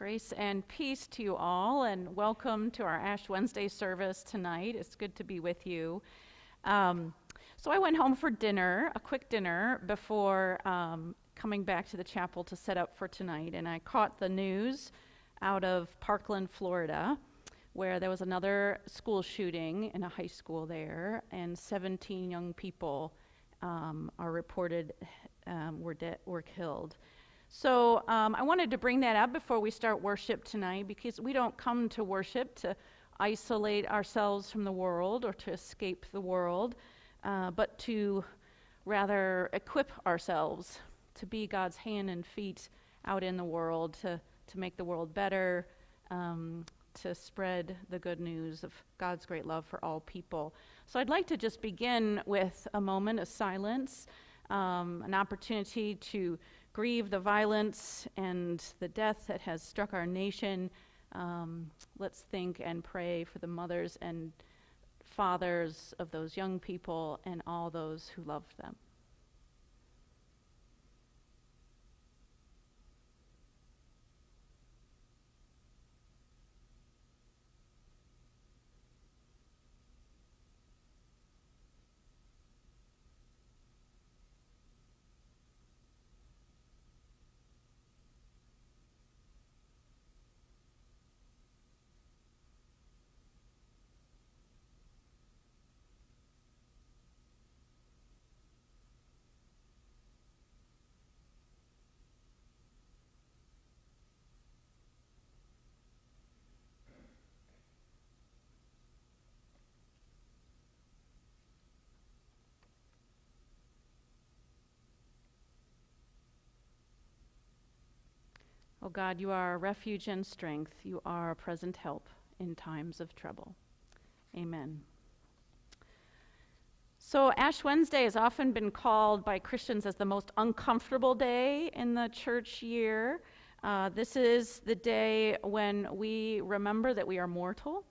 Grace and peace to you all, and welcome to our Ash Wednesday service tonight. It's good to be with you. So I went home for dinner, a quick dinner, before coming back to the chapel to set up for tonight, and I caught the news out of Parkland, Florida, where there was another school shooting in a high school there, and 17 young people are reported were killed. So I wanted to bring that up before we start worship tonight, because we don't come to worship to isolate ourselves from the world or to escape the world, but to rather equip ourselves to be God's hand and feet out in the world, to make the world better, to spread the good news of God's great love for all people. So I'd like to just begin with a moment of silence, an opportunity to grieve the violence and the death that has struck our nation. Let's think and pray for the mothers and fathers of those young people and all those who loved them. Oh God, you are our refuge and strength. You are a present help in times of trouble. Amen. So Ash Wednesday has often been called by Christians as the most uncomfortable day in the church year. This is the day when we remember that we are mortal,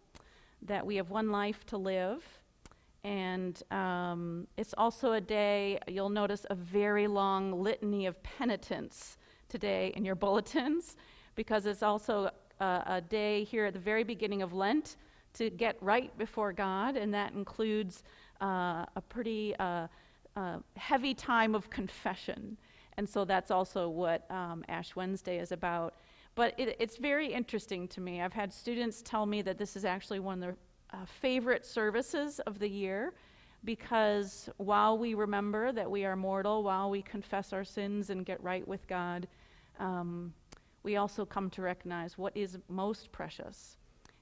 that we have one life to live. And it's also a day, you'll notice a very long litany of penitence today in your bulletins, because it's also a day here at the very beginning of Lent to get right before God, and that includes a pretty heavy time of confession. And so that's also what Ash Wednesday is about. But it's very interesting to me. I've had students tell me that this is actually one of their favorite services of the year, because while we remember that we are mortal, while we confess our sins and get right with God, we also come to recognize what is most precious,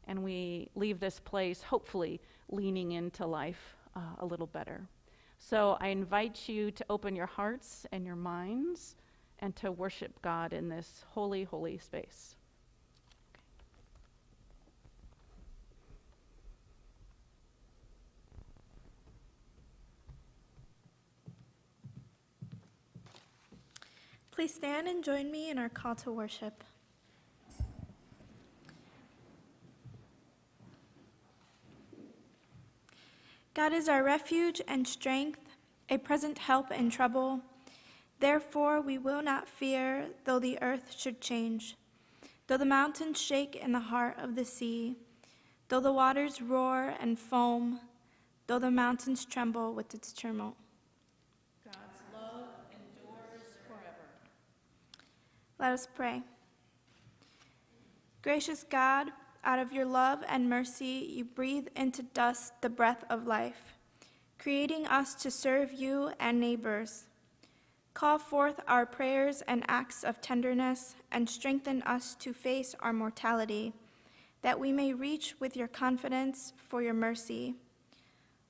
and we leave this place hopefully leaning into life a little better. So I invite you to open your hearts and your minds and to worship God in this holy, holy space. Please stand and join me in our call to worship. God is our refuge and strength, a present help in trouble. Therefore we will not fear, though the earth should change, though the mountains shake in the heart of the sea, though the waters roar and foam, though the mountains tremble with its turmoil. Let us pray. Gracious God, out of your love and mercy, you breathe into dust the breath of life, creating us to serve you and neighbors. Call forth our prayers and acts of tenderness, and strengthen us to face our mortality, that we may reach with your confidence for your mercy.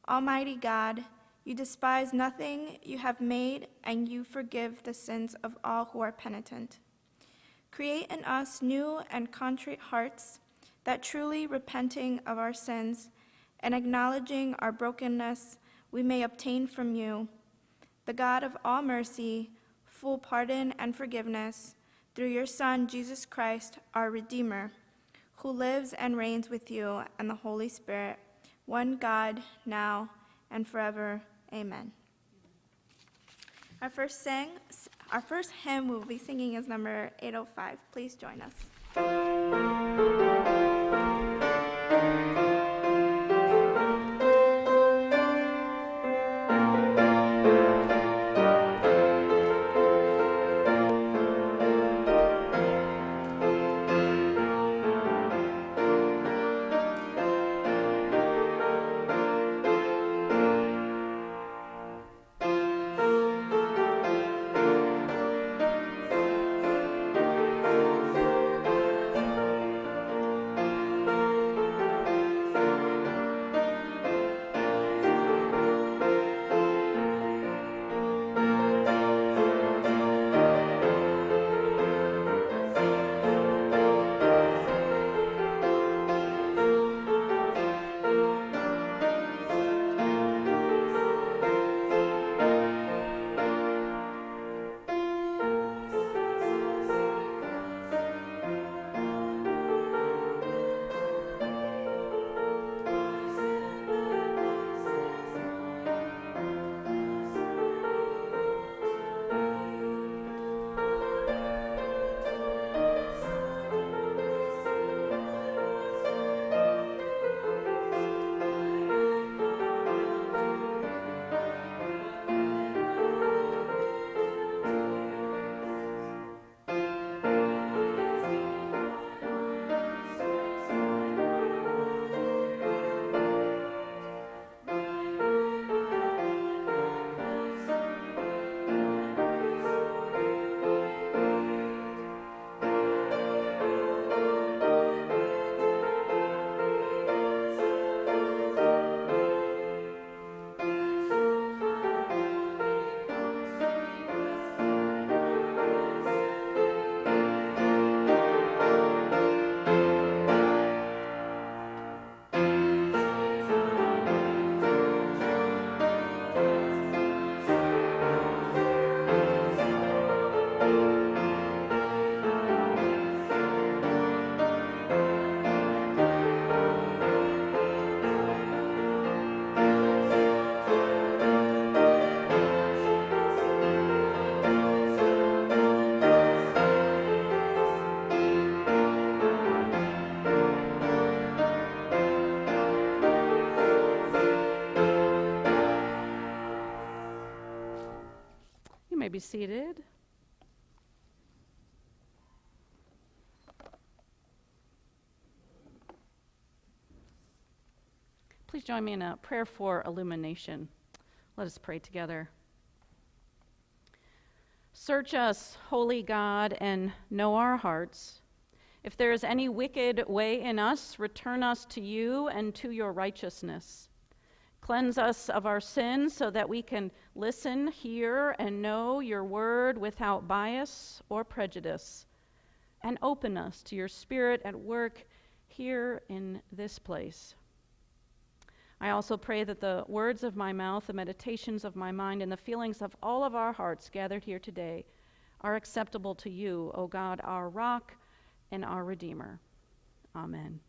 Almighty God, you despise nothing you have made, and you forgive the sins of all who are penitent. Create in us new and contrite hearts, that truly repenting of our sins and acknowledging our brokenness, we may obtain from you, the God of all mercy, full pardon and forgiveness, through your Son, Jesus Christ, our Redeemer, who lives and reigns with you and the Holy Spirit, one God, now and forever. Amen. Our first hymn we'll be singing is number 805. Please join us. You may be seated. Please join me in a prayer for illumination. Let us pray together. Search us, holy God, and know our hearts. If there is any wicked way in us, return us to you and to your righteousness. Cleanse us of our sins so that we can listen, hear, and know your word without bias or prejudice. And open us to your Spirit at work here in this place. I also pray that the words of my mouth, the meditations of my mind, and the feelings of all of our hearts gathered here today are acceptable to you, O God, our rock and our Redeemer. Amen.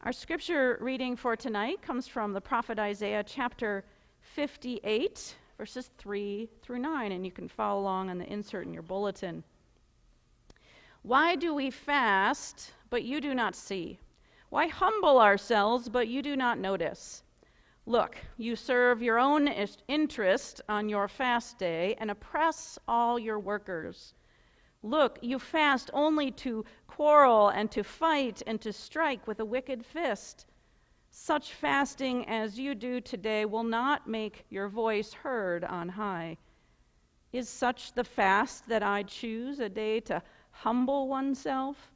Our scripture reading for tonight comes from the prophet Isaiah chapter 58, verses 3 through 9, and you can follow along on the insert in your bulletin. Why do we fast, but you do not see? Why humble ourselves, but you do not notice? Look, you serve your own interest on your fast day and oppress all your workers. Look, you fast only to quarrel and to fight and to strike with a wicked fist. Such fasting as you do today will not make your voice heard on high. Is such the fast that I choose, a day to humble oneself?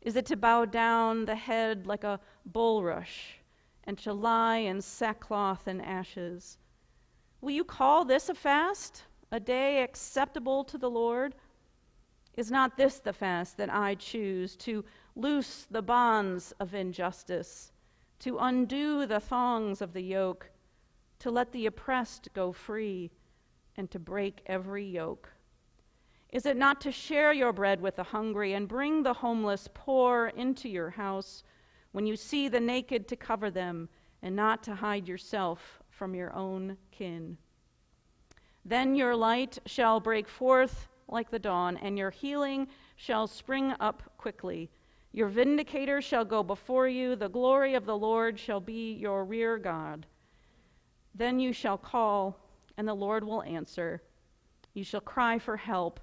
Is it to bow down the head like a bulrush and to lie in sackcloth and ashes? Will you call this a fast, a day acceptable to the Lord? Is not this the fast that I choose, to loose the bonds of injustice, to undo the thongs of the yoke, to let the oppressed go free, and to break every yoke? Is it not to share your bread with the hungry and bring the homeless poor into your house, when you see the naked to cover them, and not to hide yourself from your own kin? Then your light shall break forth like the dawn, and your healing shall spring up quickly. Your vindicator shall go before you. The glory of the Lord shall be your rear guard. Then you shall call, and the Lord will answer. You shall cry for help,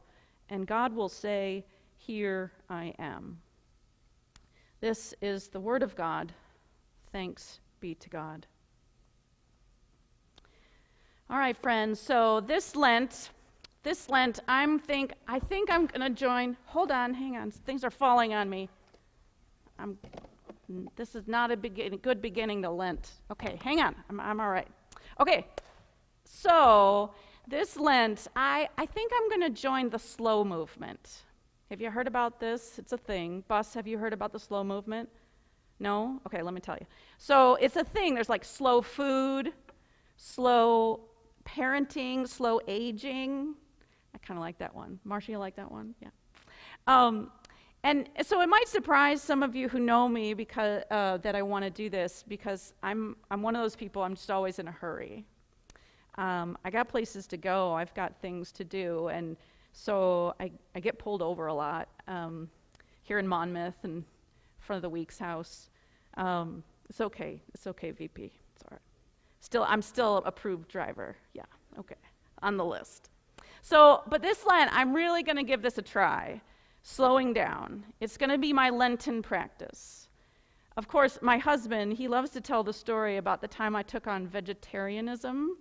and God will say, Here I am. This is the word of God. Thanks be to God. All right, friends, so this Lent, I think I'm going to join. Hold on, hang on. Things are falling on me. This is not a good beginning to Lent. Okay, hang on. I'm all right. Okay, so this Lent, I think I'm going to join the slow movement. Have you heard about this? It's a thing. Bus, have you heard about the slow movement? No? Okay, let me tell you. So it's a thing. There's like slow food, slow parenting, slow aging. I kind of like that one. Marcia, you like that one? Yeah. And so it might surprise some of you who know me because that I want to do this, because I'm one of those people. I'm just always in a hurry. I got places to go. I've got things to do, and so I get pulled over a lot here in Monmouth and in front of the Weeks house. It's okay. It's okay, VP. It's all right. I'm still approved driver. Yeah. Okay. On the list. So, but this Lent, I'm really going to give this a try. Slowing down. It's going to be my Lenten practice. Of course, my husband, he loves to tell the story about the time I took on vegetarianism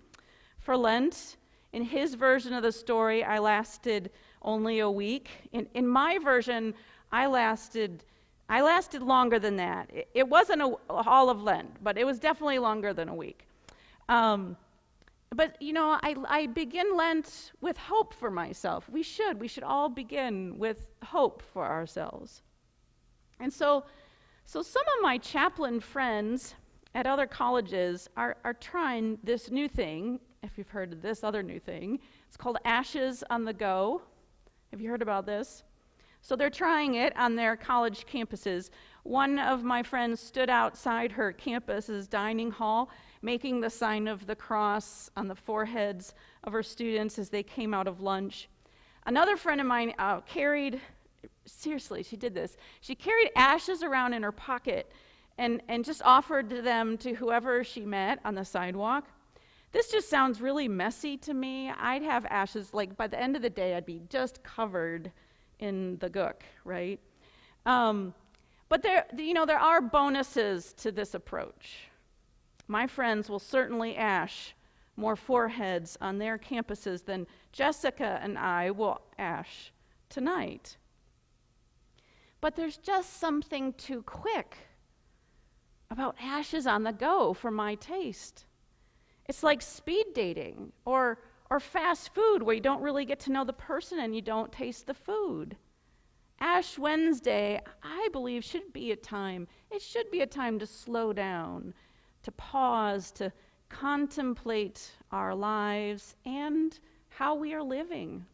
for Lent. In his version of the story, I lasted only a week. In my version, I lasted longer than that. It wasn't all of Lent, but it was definitely longer than a week. But, you know, I begin Lent with hope for myself. We should all begin with hope for ourselves. And so some of my chaplain friends at other colleges are trying this new thing, if you've heard of this other new thing. It's called Ashes on the Go. Have you heard about this? So they're trying it on their college campuses. One of my friends stood outside her campus's dining hall, making the sign of the cross on the foreheads of her students as they came out of lunch. Another friend of mine seriously, she did this. She carried ashes around in her pocket and just offered them to whoever she met on the sidewalk. This just sounds really messy to me. I'd have ashes, like by the end of the day, I'd be just covered in the gook, right? But there are bonuses to this approach. My friends will certainly ash more foreheads on their campuses than Jessica and I will ash tonight. But there's just something too quick about ashes on the go for my taste. It's like speed dating or fast food where you don't really get to know the person and you don't taste the food. Ash Wednesday, I believe, should be a time to slow down, to pause, to contemplate our lives and how we are living.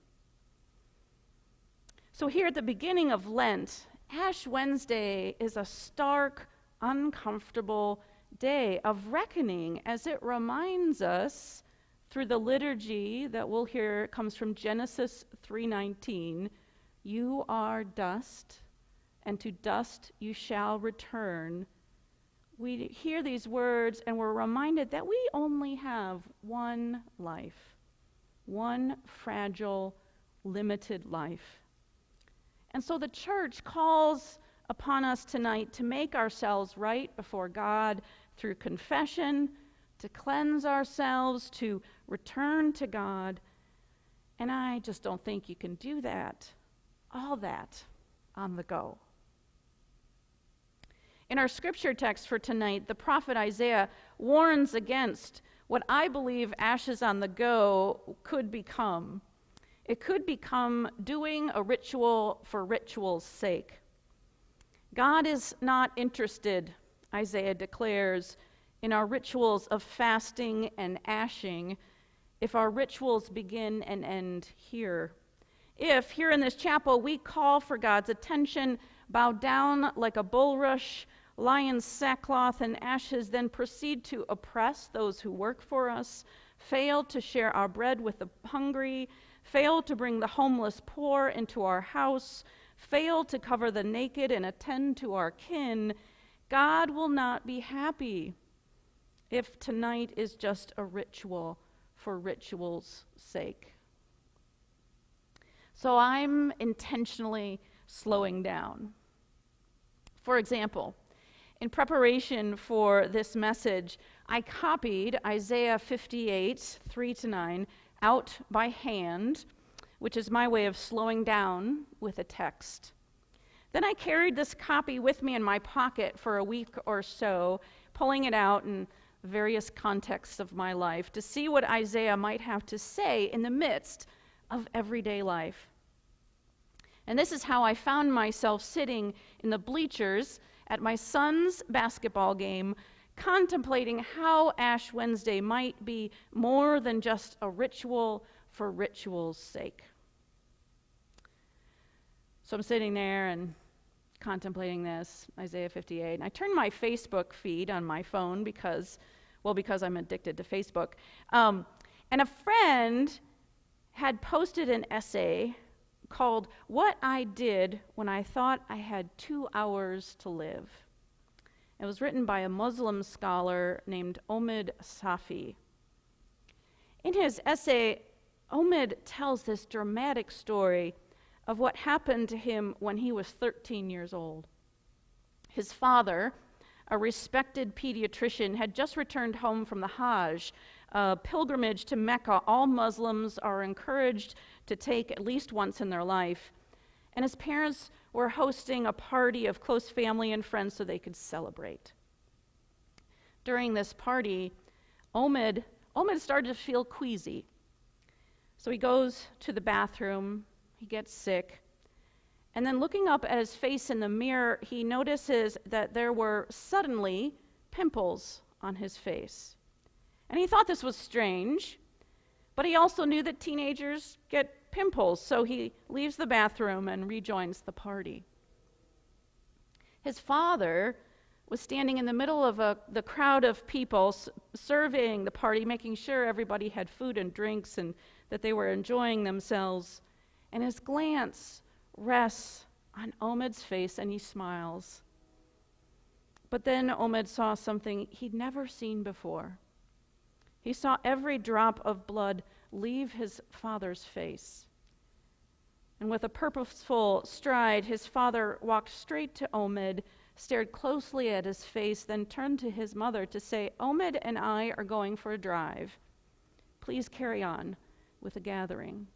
So here at the beginning of Lent, Ash Wednesday is a stark, uncomfortable day of reckoning as it reminds us through the liturgy that we'll hear comes from Genesis 3:19, you are dust, and to dust you shall return. We hear these words and we're reminded that we only have one life, one fragile, limited life. And so the church calls upon us tonight to make ourselves right before God through confession, to cleanse ourselves, to return to God. And I just don't think you can do that, all that, on the go. In our scripture text for tonight, the prophet Isaiah warns against what I believe ashes on the go could become. It could become doing a ritual for ritual's sake. God is not interested, Isaiah declares, in our rituals of fasting and ashing if our rituals begin and end here. If, here in this chapel, we call for God's attention, bow down like a bulrush, lie in sackcloth and ashes, then proceed to oppress those who work for us, fail to share our bread with the hungry, fail to bring the homeless poor into our house, fail to cover the naked and attend to our kin, God will not be happy if tonight is just a ritual for ritual's sake. So I'm intentionally slowing down. For example, in preparation for this message, I copied Isaiah 58, 3-9, out by hand, which is my way of slowing down with a text. Then I carried this copy with me in my pocket for a week or so, pulling it out in various contexts of my life to see what Isaiah might have to say in the midst of everyday life. And this is how I found myself sitting in the bleachers at my son's basketball game, contemplating how Ash Wednesday might be more than just a ritual for ritual's sake. So I'm sitting there and contemplating this, Isaiah 58, and I turned my Facebook feed on my phone because I'm addicted to Facebook. And a friend had posted an essay called "What I Did When I Thought I Had 2 Hours to Live." It was written by a Muslim scholar named Omid Safi. In his essay, Omid tells this dramatic story of what happened to him when he was 13 years old. His father, a respected pediatrician, had just returned home from the Hajj, a pilgrimage to Mecca all Muslims are encouraged to take at least once in their life. And his parents were hosting a party of close family and friends so they could celebrate. During this party, Omid started to feel queasy. So he goes to the bathroom, he gets sick, and then looking up at his face in the mirror, he notices that there were suddenly pimples on his face. And he thought this was strange, but he also knew that teenagers get pimples, so he leaves the bathroom and rejoins the party. His father was standing in the middle of the crowd of people surveying the party, making sure everybody had food and drinks and that they were enjoying themselves. And his glance rests on Omid's face and he smiles. But then Omid saw something he'd never seen before. He saw every drop of blood leave his father's face. And with a purposeful stride, his father walked straight to Omid, stared closely at his face, then turned to his mother to say, "Omid and I are going for a drive. Please carry on with the gathering."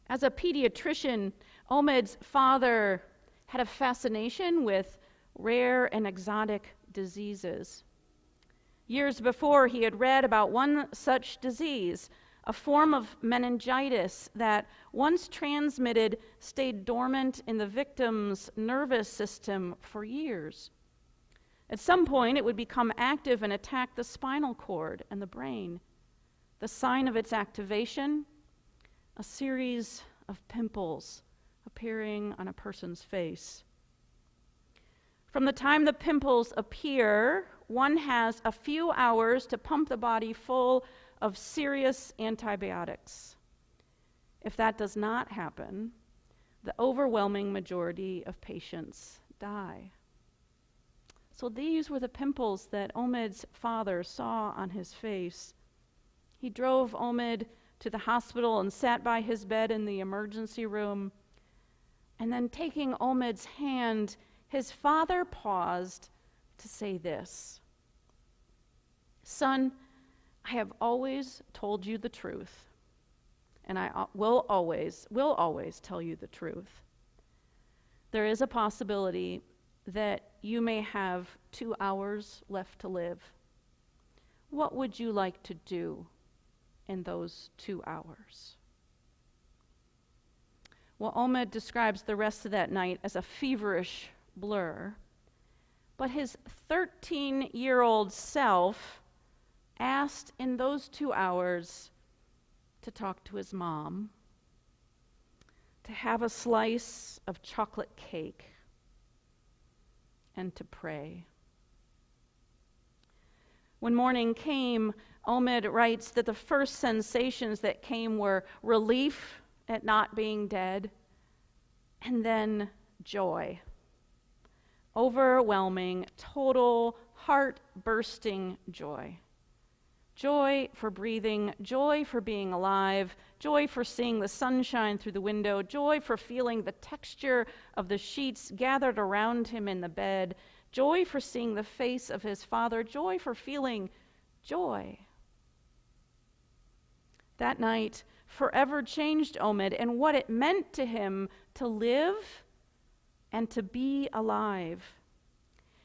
As a pediatrician, Omid's father had a fascination with rare and exotic diseases. Years before, he had read about one such disease, a form of meningitis that, once transmitted, stayed dormant in the victim's nervous system for years. At some point, it would become active and attack the spinal cord and the brain. The sign of its activation, a series of pimples appearing on a person's face. From the time the pimples appear, one has a few hours to pump the body full of serious antibiotics. If that does not happen, the overwhelming majority of patients die. So these were the pimples that Omid's father saw on his face. He drove Omid to the hospital and sat by his bed in the emergency room. And then taking Omid's hand, his father paused to say this: "Son, I have always told you the truth, and I will always tell you the truth. There is a possibility that you may have 2 hours left to live. What would you like to do in those 2 hours?" Well, Omid describes the rest of that night as a feverish blur, but his 13-year-old self asked in those 2 hours to talk to his mom, to have a slice of chocolate cake, and to pray. When morning came, Omid writes that the first sensations that came were relief at not being dead, and then joy. Overwhelming, total, heart-bursting joy. Joy for breathing, joy for being alive, joy for seeing the sunshine through the window, joy for feeling the texture of the sheets gathered around him in the bed, joy for seeing the face of his father, joy for feeling joy. That night forever changed Omid and what it meant to him to live and to be alive.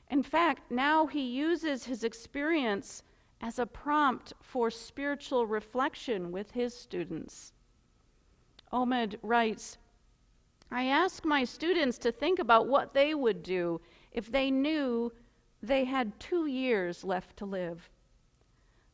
In fact, now he uses his experience as a prompt for spiritual reflection with his students. Omid writes, I ask my students to think about what they would do if they knew they had 2 years left to live.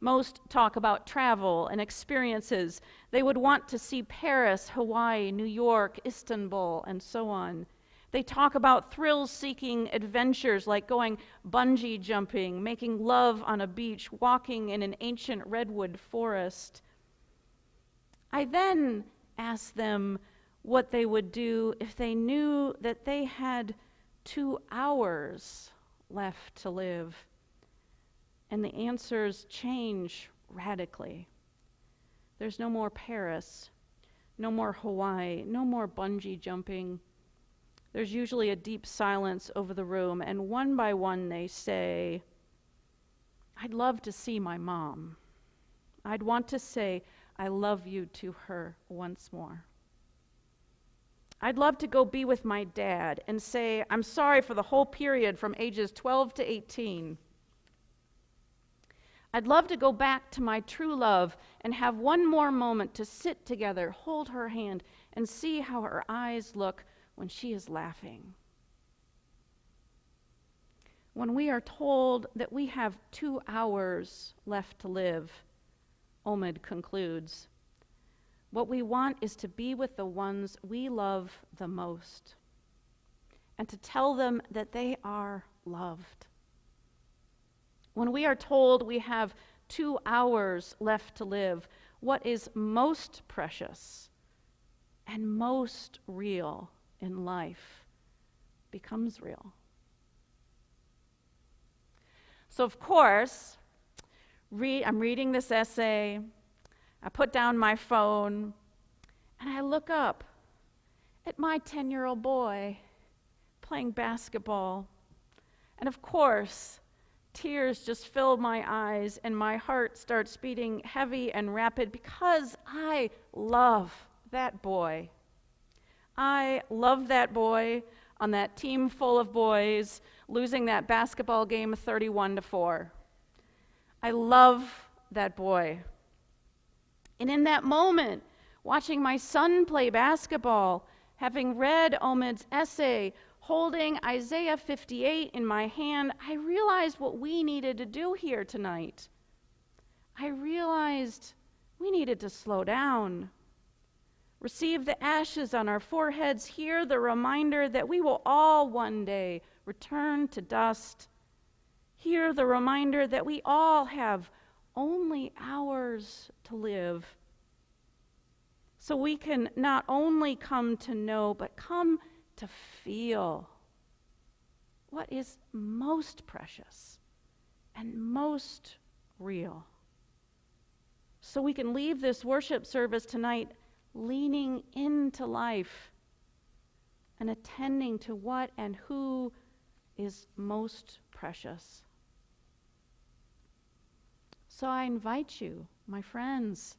Most talk about travel and experiences. They would want to see Paris, Hawaii, New York, Istanbul, and so on. They talk about thrill-seeking adventures like going bungee jumping, making love on a beach, walking in an ancient redwood forest. I then ask them what they would do if they knew that they had 2 hours left to live. And the answers change radically. There's no more Paris, no more Hawaii, no more bungee jumping. There's usually a deep silence over the room, and one by one they say, I'd love to see my mom. I'd want to say, I love you to her once more. I'd love to go be with my dad and say, I'm sorry for the whole period from ages 12 to 18. I'd love to go back to my true love and have one more moment to sit together, hold her hand, and see how her eyes look when she is laughing. When we are told that we have 2 hours left to live, Omid concludes, what we want is to be with the ones we love the most and to tell them that they are loved. When we are told we have 2 hours left to live, what is most precious and most real in life becomes real. So of course, I'm reading this essay, I put down my phone, and I look up at my 10-year-old boy playing basketball. And of course, tears just fill my eyes and my heart starts beating heavy and rapid because I love that boy. I love that boy on that team full of boys losing that basketball game 31-4. I love that boy. And in that moment, watching my son play basketball, having read Omid's essay, holding Isaiah 58 in my hand, I realized what we needed to do here tonight. I realized we needed to slow down. Receive the ashes on our foreheads, hear the reminder that we will all one day return to dust. Hear the reminder that we all have only hours to live. So we can not only come to know, but come to feel what is most precious and most real. So we can leave this worship service tonight leaning into life and attending to what and who is most precious. So I invite you, my friends,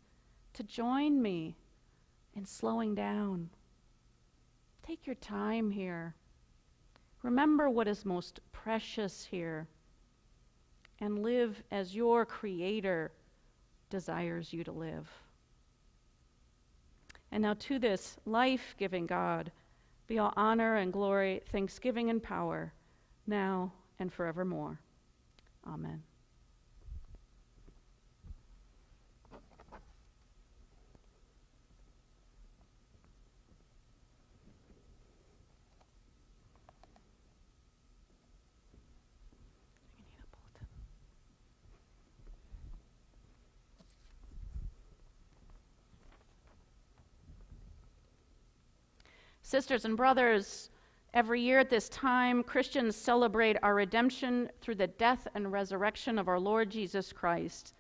to join me in slowing down. Take your time here. Remember what is most precious here and live as your Creator desires you to live. And now to this life-giving God be all honor and glory, thanksgiving and power, now and forevermore. Amen. Sisters and brothers, every year at this time, Christians celebrate our redemption through the death and resurrection of our Lord Jesus Christ.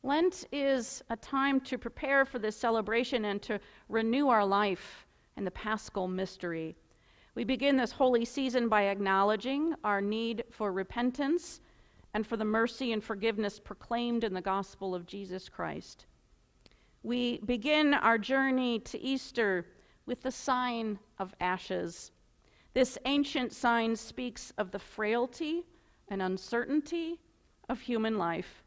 Lent is a time to prepare for this celebration and to renew our life in the Paschal mystery. We begin this holy season by acknowledging our need for repentance and for the mercy and forgiveness proclaimed in the gospel of Jesus Christ. We begin our journey to Easter with the sign of ashes. This ancient sign speaks of the frailty and uncertainty of human life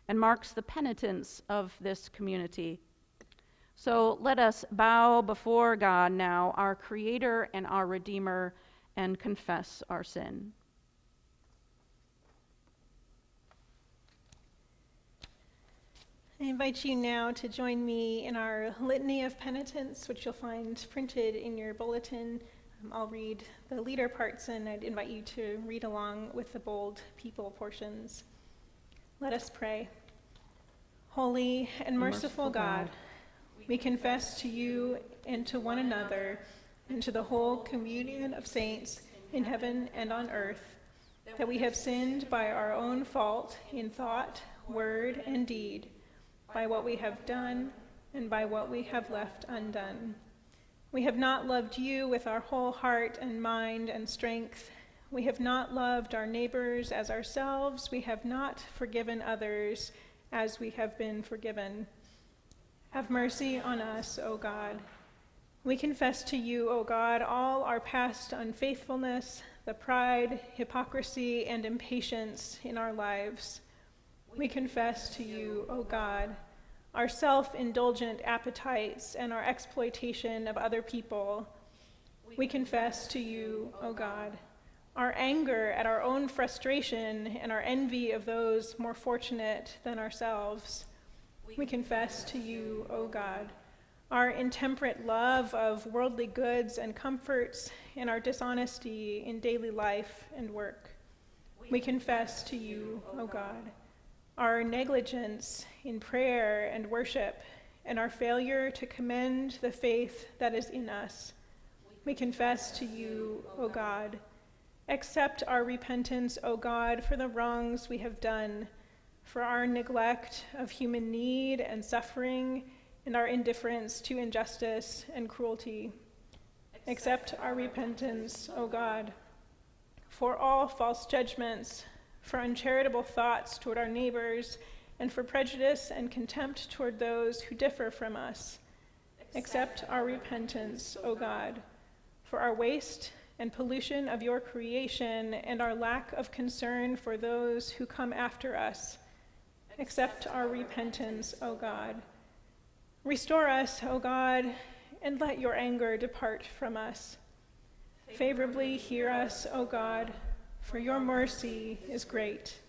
and marks the penitence of this community. So let us bow before God now, our Creator and our Redeemer, and confess our sin. I invite you now to join me in our Litany of Penitence, which you'll find printed in your bulletin. I'll read the leader parts, and I'd invite you to read along with the bold people portions. Let us pray. Holy and merciful God, we confess to you and to one another and to the whole communion of saints in heaven and on earth that we have sinned by our own fault in thought, word, and deed, by what we have done and by what we have left undone. We have not loved you with our whole heart and mind and strength. We have not loved our neighbors as ourselves. We have not forgiven others as we have been forgiven. Have mercy on us, O God. We confess to you, O God, all our past unfaithfulness, the pride, hypocrisy, and impatience in our lives. We confess to you, O God, our self-indulgent appetites and our exploitation of other people. We confess to you, O God, our anger at our own frustration and our envy of those more fortunate than ourselves. We confess to you, O God, our intemperate love of worldly goods and comforts and our dishonesty in daily life and work. We confess to you, O God, our negligence in prayer and worship and our failure to commend the faith that is in us. We confess to you, O God. Accept our repentance, O God, for the wrongs we have done, for our neglect of human need and suffering, and our indifference to injustice and cruelty. Accept our repentance, O God, for all false judgments, for uncharitable thoughts toward our neighbors, and for prejudice and contempt toward those who differ from us. Accept our repentance, O God, for our waste and pollution of your creation and our lack of concern for those who come after us. Accept our repentance, O God. Restore us, O God, and let your anger depart from us. Favorably hear us, O God, for your mercy is great.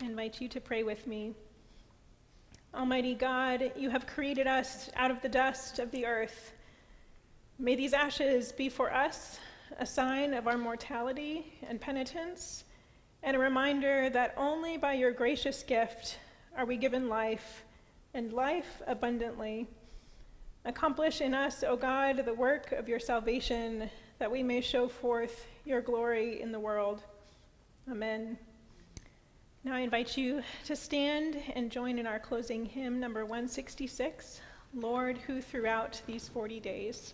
I invite you to pray with me. Almighty God, you have created us out of the dust of the earth. May these ashes be for us a sign of our mortality and penitence, and a reminder that only by your gracious gift are we given life, and life abundantly. Accomplish in us, O God, the work of your salvation, that we may show forth your glory in the world. Amen. Now I invite you to stand and join in our closing hymn, number 166, Lord, who throughout these 40 days.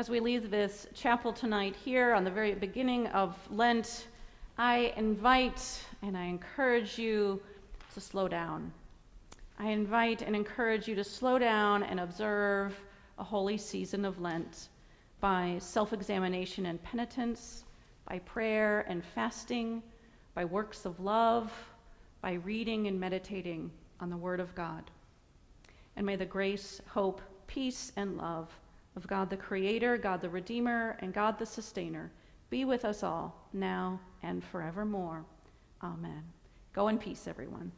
As we leave this chapel tonight here on the very beginning of Lent, I invite and I encourage you to slow down. I invite and encourage you to slow down and observe a holy season of Lent by self-examination and penitence, by prayer and fasting, by works of love, by reading and meditating on the Word of God. And may the grace, hope, peace, and love of God the Creator, God the Redeemer, and God the Sustainer be with us all, now and forevermore. Amen. Go in peace, everyone.